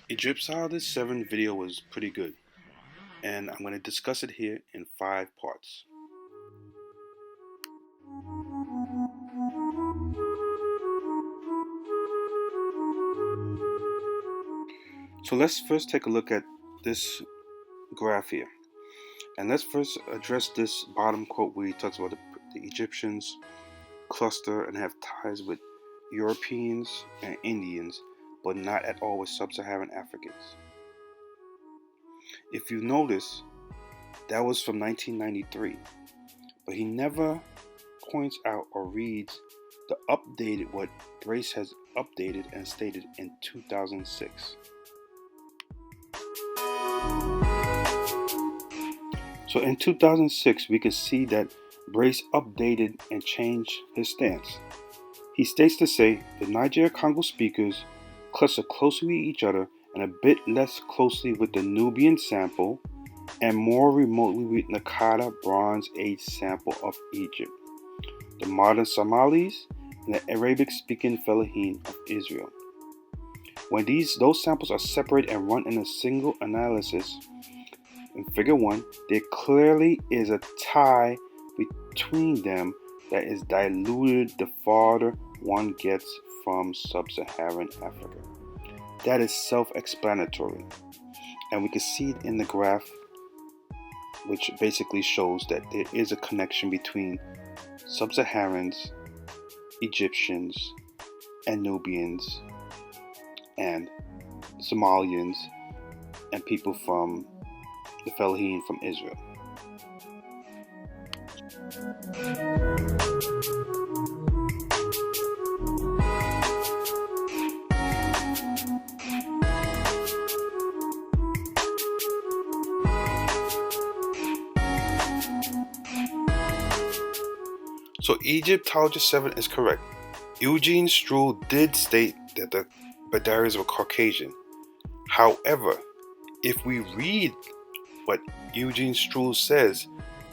Egyptologist7 video was pretty good, and I'm going to discuss it here in 5 parts. So let's first take a look at this graph here. And let's first address this bottom quote where he talks about the Egyptians cluster and have ties with Europeans and Indians, but not at all with sub-Saharan Africans. If you notice, that was from 1993, but he never points out or reads the updated, what Brace has updated and stated in 2006. So in 2006, we can see that Brace updated and changed his stance. He states to say the Niger-Congo speakers cluster closely with each other and a bit less closely with the Nubian sample and more remotely with Nakada Bronze Age sample of Egypt, the modern Somalis, and the Arabic-speaking Fellahin of Israel. When those samples are separated and run in a single analysis, in Figure 1, there clearly is a tie between them that is diluted the farther one gets from sub-Saharan Africa. That is self-explanatory, and we can see it in the graph, which basically shows that there is a connection between sub-Saharans, Egyptians, and Nubians, and Somalians, and people from the Fellahin from Israel. So Egyptologist7 is correct. Eugene Strouhal did state that the Badaris were Caucasian. However, if we read what Eugene Strouhal says,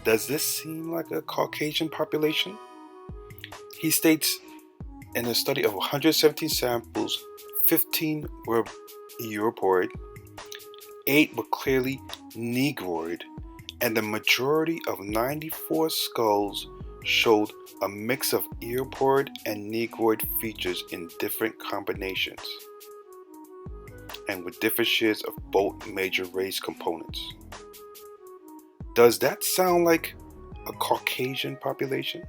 does this seem like a Caucasian population? He states in a study of 117 samples, 15 were Europoid, 8 were clearly Negroid, and the majority of 94 skulls showed a mix of Europoid and Negroid features in different combinations, and with different shares of both major race components. Does that sound like a Caucasian population?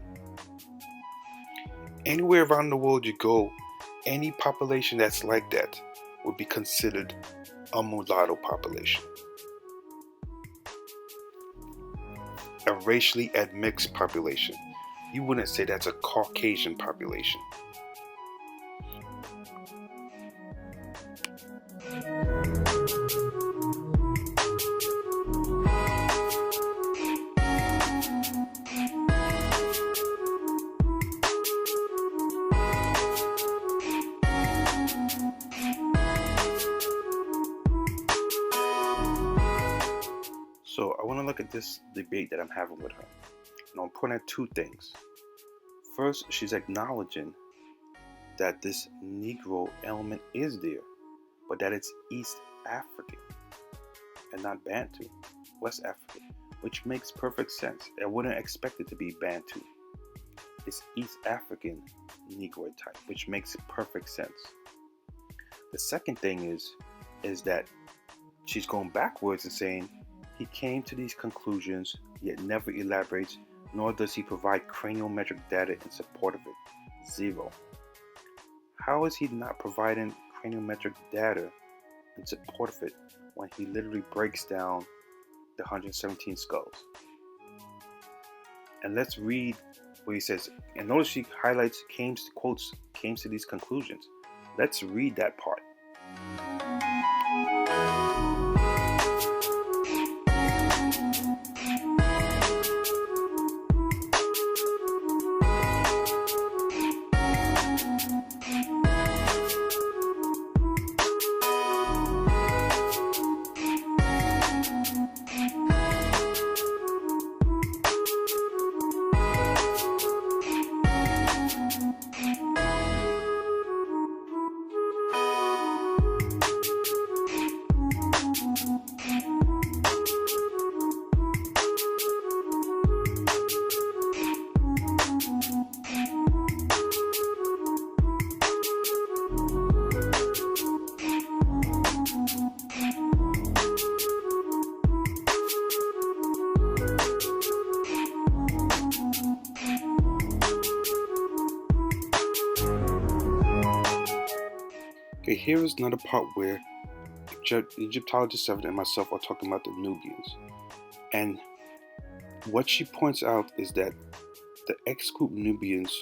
Anywhere around the world you go, any population that's like that would be considered a mulatto population. A racially admixed population. You wouldn't say that's a Caucasian population. So I want to look at this debate that I'm having with her. And I'm pointing at 2 things. First, she's acknowledging that this Negro element is there, but that it's East African and not Bantu, West African, which makes perfect sense. I wouldn't expect it to be Bantu. It's East African Negroid type, which makes perfect sense. The second thing is that she's going backwards and saying he came to these conclusions, yet never elaborates, nor does he provide craniometric data in support of it. 0. How is he not providing craniometric data in support of it when he literally breaks down the 117 skulls? And let's read what he says. And notice she highlights, came to these conclusions. Let's read that part. here is another part where Egyptologist7 and myself are talking about the Nubians. And what she points out is that the X group Nubians,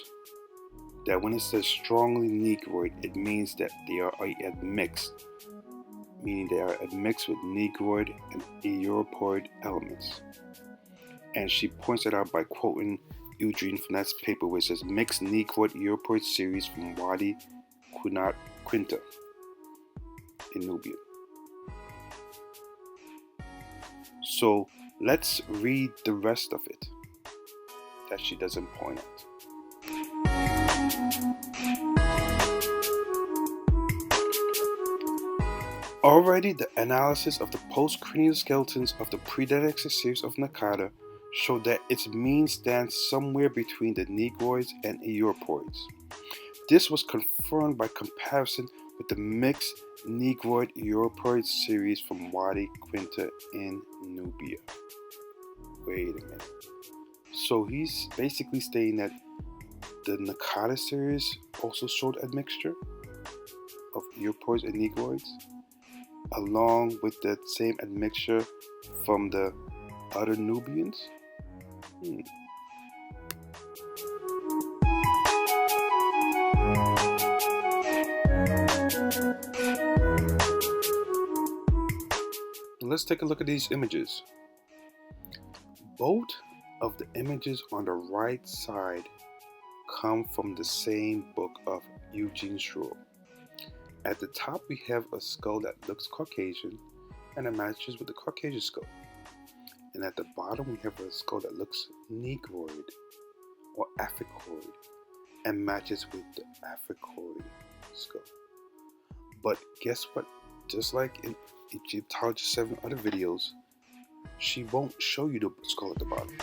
that when it says strongly Negroid, it means that they are admixed, meaning they are admixed with Negroid and Europoid elements. And she points it out by quoting Eugene from that paper where it says mixed Negroid Europoid series from Wadi Quinta in Nubian. So let's read the rest of it that she doesn't point out. Already the analysis of the post-cranial skeletons of the pre-Dinosaur series of Nakada showed that its mean stands somewhere between the Negroids and Europoids. This was confirmed by comparison with the mixed Negroid Europoid series from Wadi Quinta in Nubia. Wait a minute. So he's basically stating that the Nakada series also showed admixture of Europoids and Negroids, along with that same admixture from the other Nubians? Let's take a look at these images. Both of the images on the right side come from the same book of Eugene Strouhal. At the top we have a skull that looks Caucasian and it matches with the Caucasian skull. And at the bottom we have a skull that looks Negroid or Africoid and matches with the Africoid skull. But guess what? Just like in Egyptologist7 other videos, she won't show you the skull at the bottom.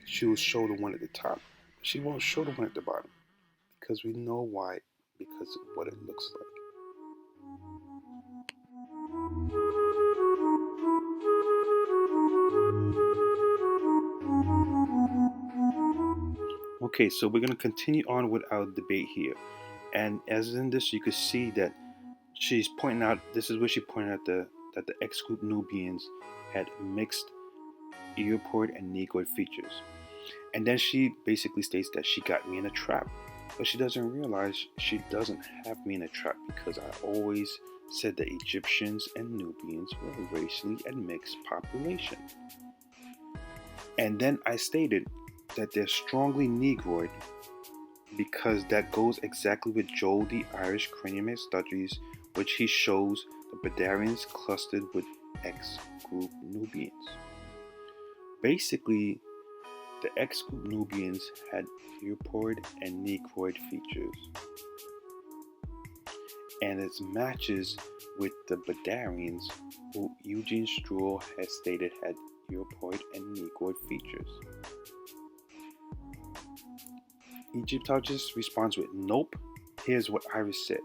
She will show the one at the top. She won't show the one at the bottom. Because we know why. Because of what it looks like. Okay, so we're going to continue on with our debate here. And as in this, you could see that she's pointing out, this is where she pointed out that the X group Nubians had mixed Europoid and Negroid features. And then she basically states that she got me in a trap. But she doesn't realize she doesn't have me in a trap because I always said that Egyptians and Nubians were a racially admixed population. And then I stated that they're strongly Negroid because that goes exactly with Joel the Irish Craniometric studies, which he shows the Badarians clustered with X group Nubians. Basically, the X group Nubians had Europoid and Negroid features, and it matches with the Badarians, who Eugene Strouhal has stated had Europoid and Negroid features. Egyptologist responds with, "Nope, here's what Iris said."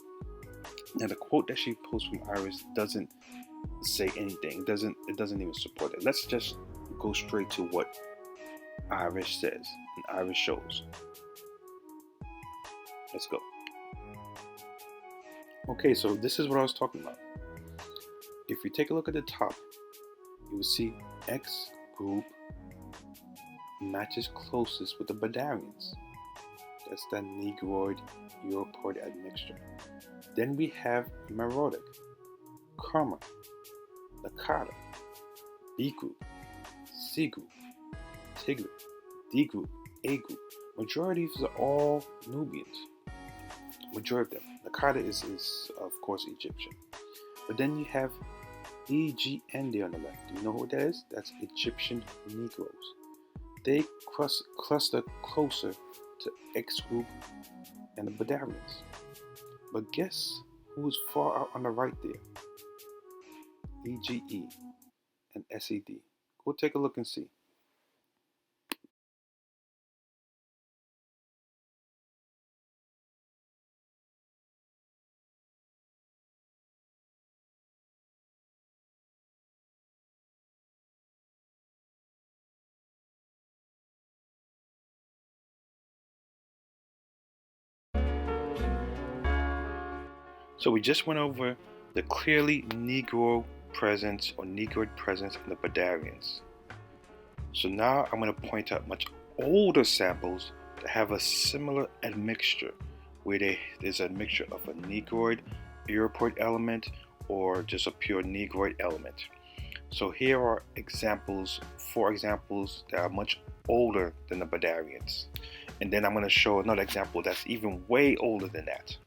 Now the quote that she posts from Iris doesn't say anything. It doesn't even support it. Let's just go straight to what Iris says and Iris shows. Let's go. Okay, so this is what I was talking about. If you take a look at the top, you will see X group matches closest with the Badarians. That's the Negroid Europoid admixture. Then we have Meroitic, Karma, Lakata, B group, C group, Tigray, D group, A group. Majority of these are all Nubians. Majority of them. Lakata is of course Egyptian. But then you have EGN there on the left. Do you know what that is? That's Egyptian Negroes. They cluster closer to X group and the Badarians. But guess who's far out on the right there? EGE and SED. Go take a look and see. So we just went over the clearly Negro presence or Negroid presence in the Badarians. So now I'm going to point out much older samples that have a similar admixture, where there's a mixture of a Negroid, Europoid element, or just a pure Negroid element. So here are examples, 4 examples that are much older than the Badarians. And then I'm going to show another example that's even way older than that.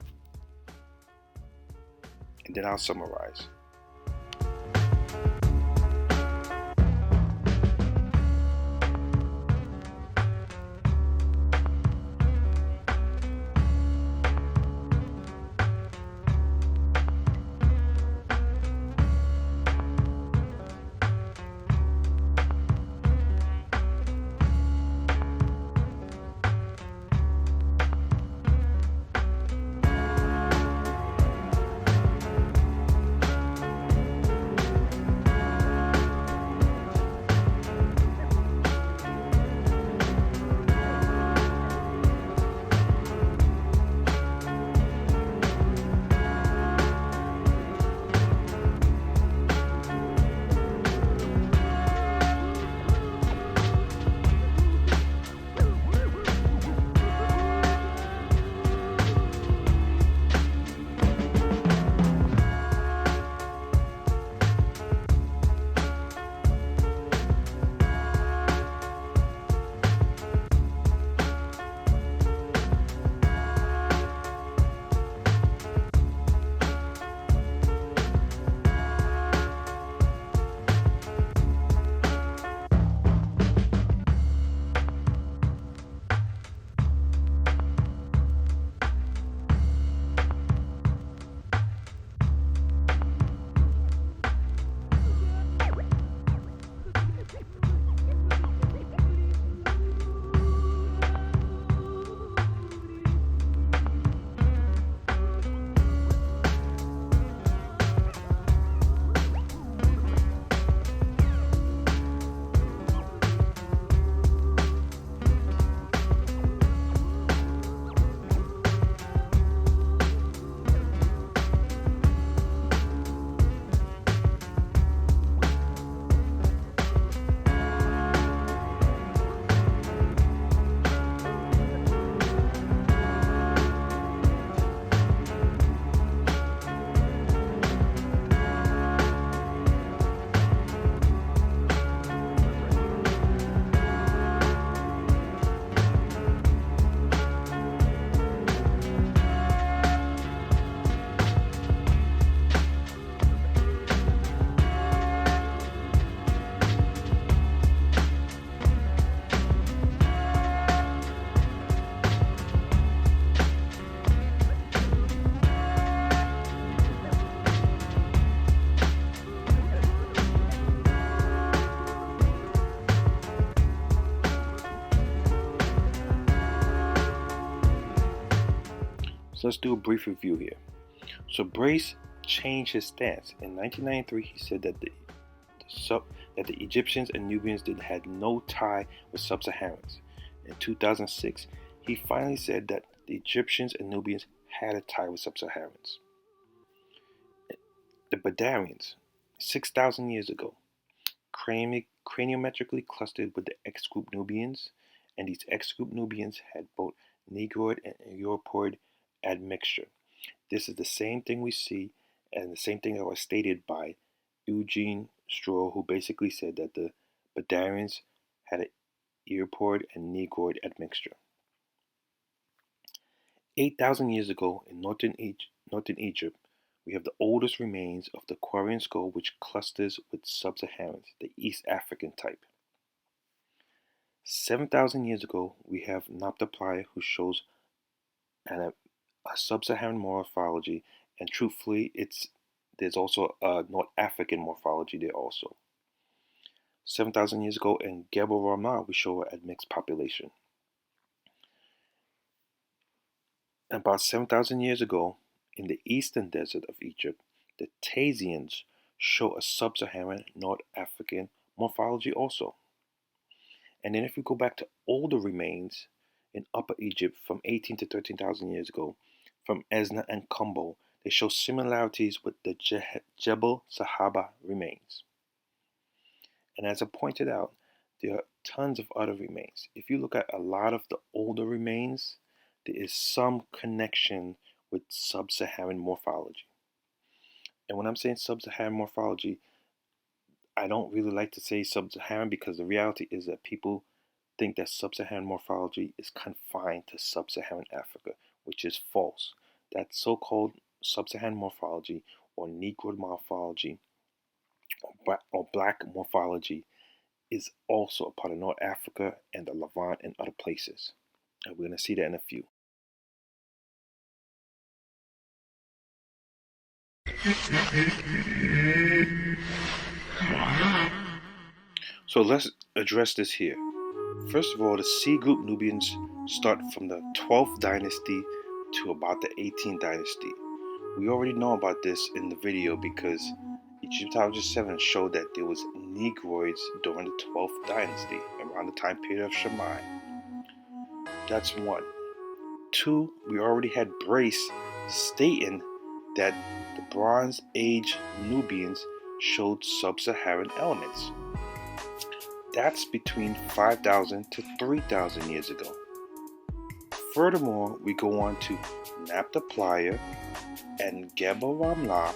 And then I'll summarize. So let's do a brief review here. So Brace changed his stance. In 1993, he said that the Egyptians and Nubians had no tie with sub-Saharans. In 2006, he finally said that the Egyptians and Nubians had a tie with sub-Saharans. The Badarians, 6,000 years ago, craniometrically clustered with the X-group Nubians, and these X-group Nubians had both Negroid and Europoid admixture. This is the same thing we see, and the same thing that was stated by Eugene Strouhal, who basically said that the Badarians had an Europoid and Negroid admixture. 8,000 years ago in northern Egypt, we have the oldest remains of the Quarian skull, which clusters with sub-Saharans, the East African type. 7,000 years ago, we have Nabta who shows a sub-Saharan morphology, and truthfully, there's also a North African morphology there also. 7,000 years ago in Gebel Ramah, we show a mixed population. About 7,000 years ago, in the eastern desert of Egypt, the Thasians show a sub-Saharan North African morphology also. And then if we go back to older remains in Upper Egypt from 18 to 13,000 years ago, from Esna and Kumbo, they show similarities with the Jebel Sahaba remains. And as I pointed out, there are tons of other remains. If you look at a lot of the older remains, there is some connection with sub-Saharan morphology. And when I'm saying sub-Saharan morphology, I don't really like to say sub-Saharan because the reality is that people think that sub-Saharan morphology is confined to sub-Saharan Africa, which is false. That so-called sub-Saharan morphology or Negro morphology or black morphology is also a part of North Africa and the Levant and other places. And we're going to see that in a few. So let's address this here. First of all, the C group Nubians start from the 12th dynasty to about the 18th dynasty. We already know about this in the video because Egyptologist7 showed that there was Negroids during the 12th dynasty, around the time period of Shammai. That's one. Two, we already had Brace stating that the Bronze Age Nubians showed sub-Saharan elements. That's between 5,000 to 3,000 years ago. Furthermore, we go on to Napta Playa and Gebel Ramlah,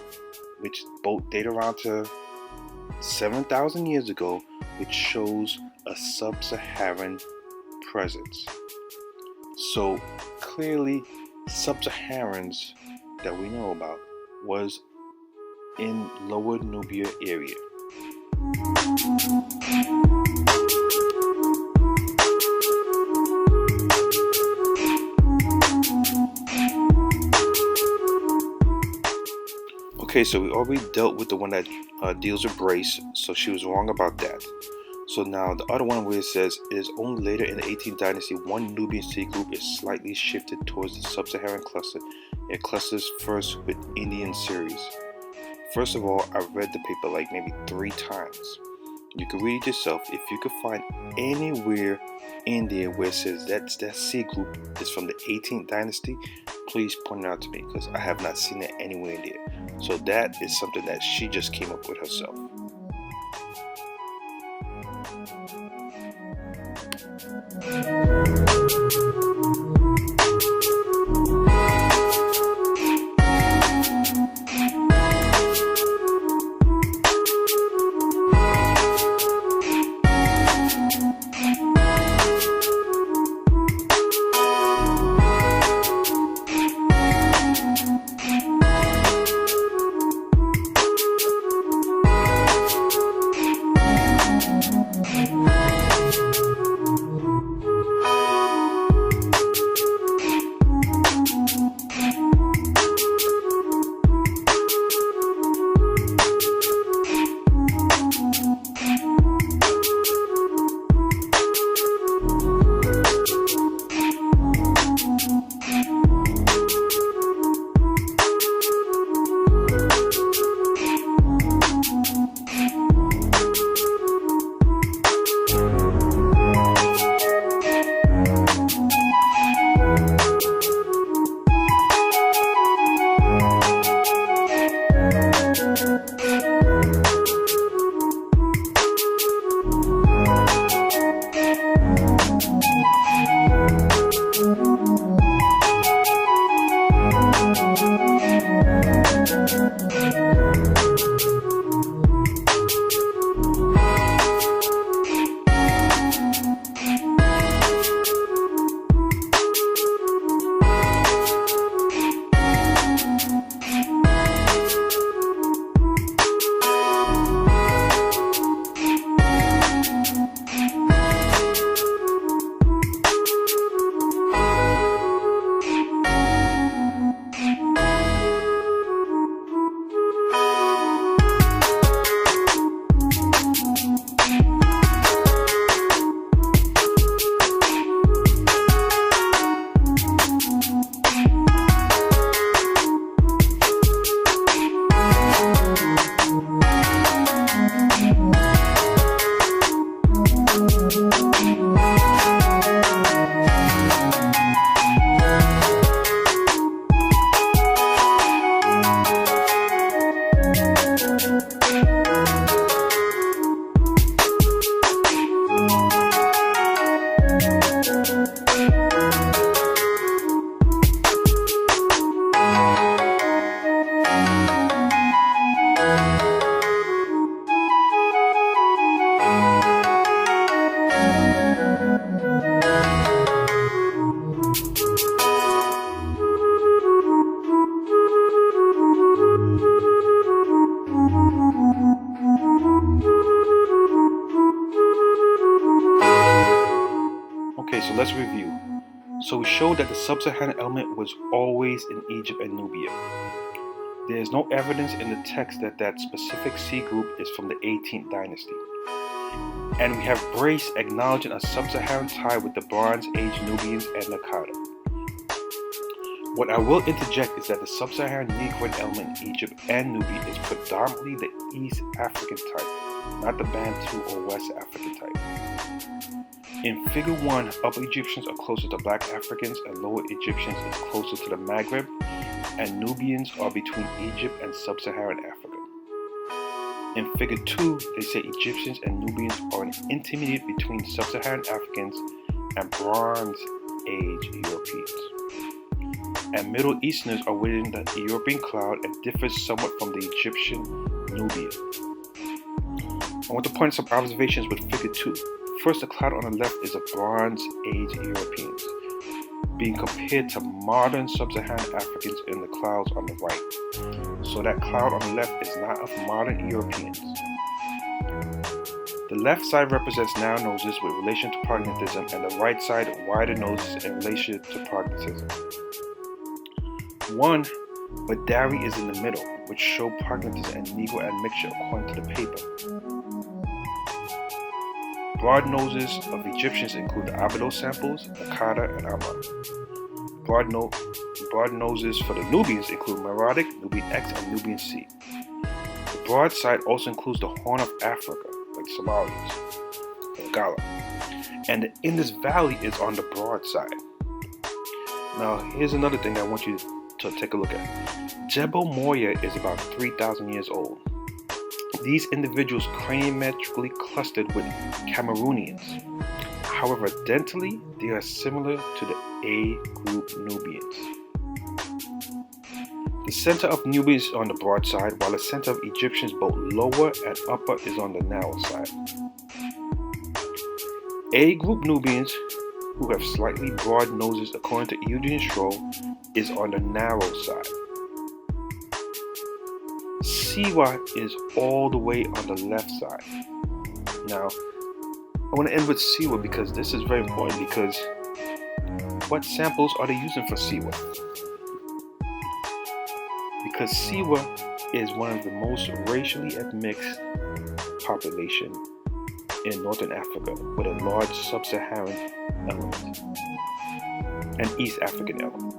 which both date around to 7,000 years ago, which shows a sub-Saharan presence. So clearly, sub-Saharans that we know about was in Lower Nubia area. Okay, so we already dealt with the one that deals with Brace, so she was wrong about that. So now the other one where it says it is only later in the 18th dynasty one Nubian C group is slightly shifted towards the sub-Saharan cluster. It clusters first with Indian series. First of all, I've read the paper like maybe 3 times. You can read it yourself. If you could find anywhere in there where it says that C group is from the 18th dynasty, please point it out to me because I have not seen it anywhere in there. So that is something that she just came up with herself. Okay, so let's review. So we showed that the sub-Saharan element was always in Egypt and Nubia. There is no evidence in the text that that specific C group is from the 18th dynasty. And we have Brace acknowledging a sub-Saharan tie with the Bronze Age Nubians and Nakada. What I will interject is that the sub-Saharan Negroid element in Egypt and Nubia is predominantly the East African type, not the Bantu or West African type. In Figure 1, Upper Egyptians are closer to Black Africans and Lower Egyptians is closer to the Maghreb, and Nubians are between Egypt and Sub-Saharan Africa. In Figure 2, they say Egyptians and Nubians are an intermediate between Sub-Saharan Africans and Bronze Age Europeans. And Middle Easterners are within the European cloud and differs somewhat from the Egyptian Nubian. I want to point some observations with Figure 2. First, the cloud on the left is of Bronze Age Europeans, being compared to modern Sub-Saharan Africans in the clouds on the right. So that cloud on the left is not of modern Europeans. The left side represents narrow noses with relation to prognatism, and the right side wider noses in relation to prognatism. One, but Dari is in the middle, which show prognatism and Negro admixture according to the paper. Broad noses of Egyptians include the Abydos samples, Nakada, and Ammon. Broad noses for the Nubians include Meroitic, Nubian X, and Nubian C. The broad side also includes the Horn of Africa, like Somalians, and Gala. And the Indus Valley is on the broad side. Now, here's another thing I want you to take a look at. Jebel Moria is about 3,000 years old. These individuals craniometrically clustered with Cameroonians. However, dentally, they are similar to the A group Nubians. The center of Nubians is on the broad side, while the center of Egyptians, both lower and upper, is on the narrow side. A group Nubians, who have slightly broad noses according to Eugene Strouhal, is on the narrow side. Siwa is all the way on the left side. Now, I want to end with Siwa because this is very important, because what samples are they using for Siwa? Because Siwa is one of the most racially admixed population in Northern Africa, with a large Sub-Saharan element and East African element.